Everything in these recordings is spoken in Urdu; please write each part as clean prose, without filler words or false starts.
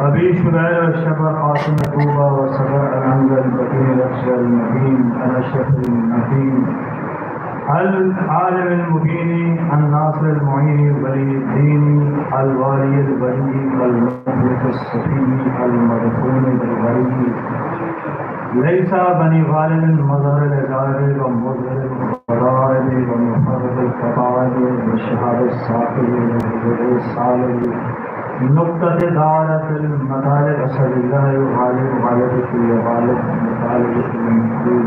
أبي شبير الشبر قاسم طوبى وصبر العنز البكير أخشى المبين الأشرف المتين العالم المبين الناصر المعين ولي الدين الوالي البري المخلص الصفي المدفون بالغري ليس بني غالب مظهر العجائب ومظهر الفضائل ومفرد الفضائل والشهاد الساقي والهدى الصالح نقطة دارة المطالب أسأل الله غالب غالب كل غالب مطالب كل مطلوب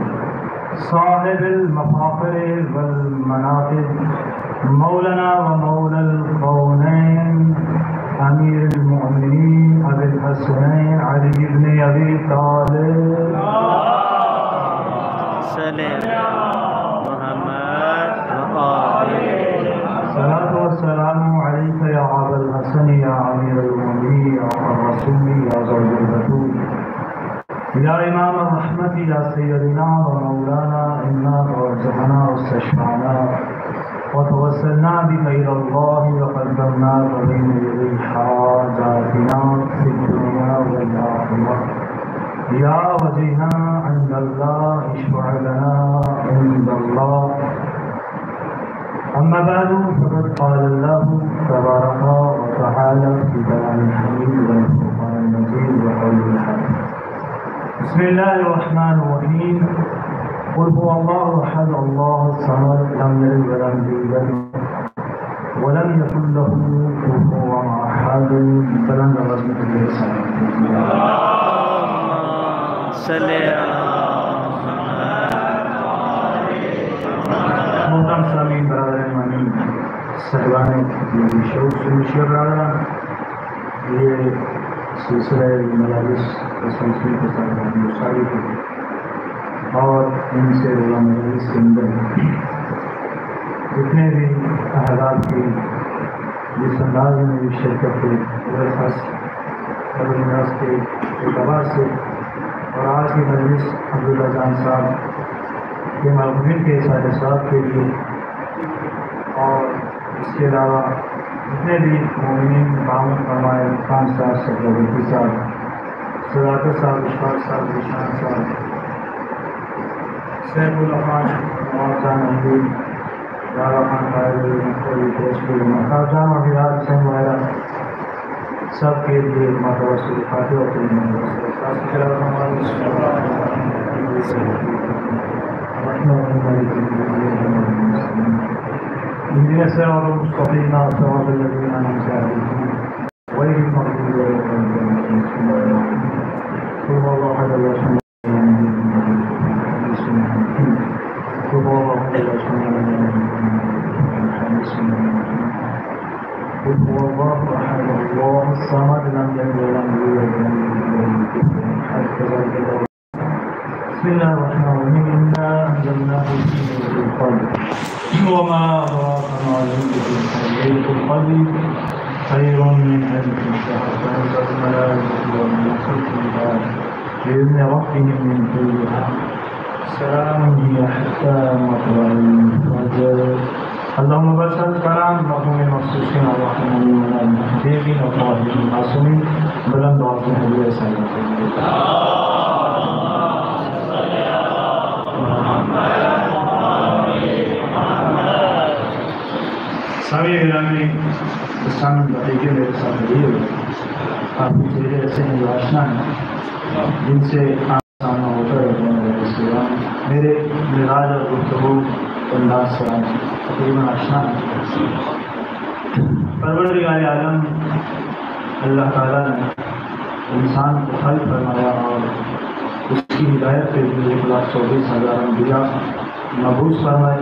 صاحب المفاخر والمناقب مولانا ومولى الكونين أمير المؤمنين أبي الحسنين علي بن أبي طالب الصلاة والسلام عليك يا أبا الحسن يا أمير المؤمنين يا الرسول يا زوج البتول يا إمام الرحمة يا سيدنا ومولانا إنا توجهنا واستشفعنا وتوسلنا بك إلى الله وقدمناك بين يدي حاجاتنا في الدنيا والآخرة يا وجيها عند الله اشفع لنا عند الله. أما بعد فقد قال الله تبارك وتعالى في كلام الحميد والفرقان المجيد وقوله الحق. بسم الله الرحمن الرحيم. قل هو الله أحد الله الصمد لم يلد ولم يولد ولم يكن له كفوا أحد. فلن نغزل باللسان. محترم سامعین برادران مانی صاحبان شور برادران، یہ سلسلہ مجالس تسلسل کے ساتھ مساعد ہے اور ان سے روزہ مجالس کے اندر جتنے بھی احداث کی جس انداز میں بھی شرکت کے درخواست اور انداز کے اعتبار سے اور آج کی مجلس عبداللہ جان صاحب کے مرحومین کے ساتھ صاحب کے لیے اور اس کے علاوہ جتنے بھی مومنین تعاون فرمائے خان صاحب سکردی صاحب صداقت صاحب اشفاق صاحب رشان صاحب سیف الرحمان نواز جان محبوب دارا خان قائد محتاج جان اور ہدایت حسین وغیرہ سب کے لیے ماتوسل فاتح اور اهدنا الصراط المستقيم صراط الذين أنعمت عليهم غير المغضوب عليهم ولا الضالين. قل هو الله أحد الله الصمد قل هو الله أحد الله الصمد قل هو الله أحد الله الصمد لم يلد ولم يولد ولم يكن له كفوا أحد. بسم الله الرحمن الرحيم. إنا أنزلناه في ليلة القدر وما أدراك ما ليلة القدر. ليلة القدر خير من ألف شهر. تنزل الملائكة والروح فيها بإذن ربهم من كل أمر سلام هي حتى مطلع الفجر. اللهم بارك كلام مرحوم المخصوصين الرحمن المحبوبين وطاهرين المعصومين بلند وعظيم هديه سلام. سامعین گرامی، اسلام بقیہ میرے ساتھ لیے کافی چہرے ایسے ہیں جو آشنا ہیں جن سے سامنا ہوتا ہے. میرے مزاج اور گفتگو انداز سے تقریباً آشنا ہے. پروردگار عالم اللہ تعالیٰ نے انسان کو خلق فرمایا اور اس کی ہدایت کے لیے 1,24,000 انبیاء مبعوث فرمائے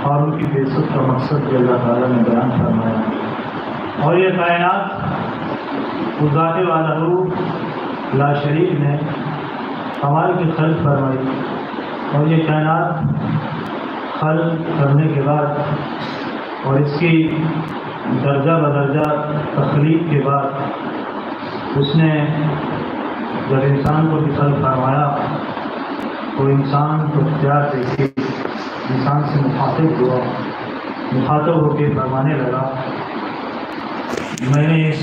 اور ان کی بعثت کا مقصد بھی اللہ تعالیٰ نے بیان فرمایا. اور یہ کائنات ذات والا لا شریک نے کمال کی خلق فرمائی اور یہ کائنات خلق کرنے کے بعد اور اس کی درجہ بدرجہ تخلیق کے بعد اس نے جب انسان کو خلق فرمایا تو انسان کو اختیار دیکھی انسان سے مخاطب ہوا، مخاطب ہو کے فرمانے لگا میں نے اس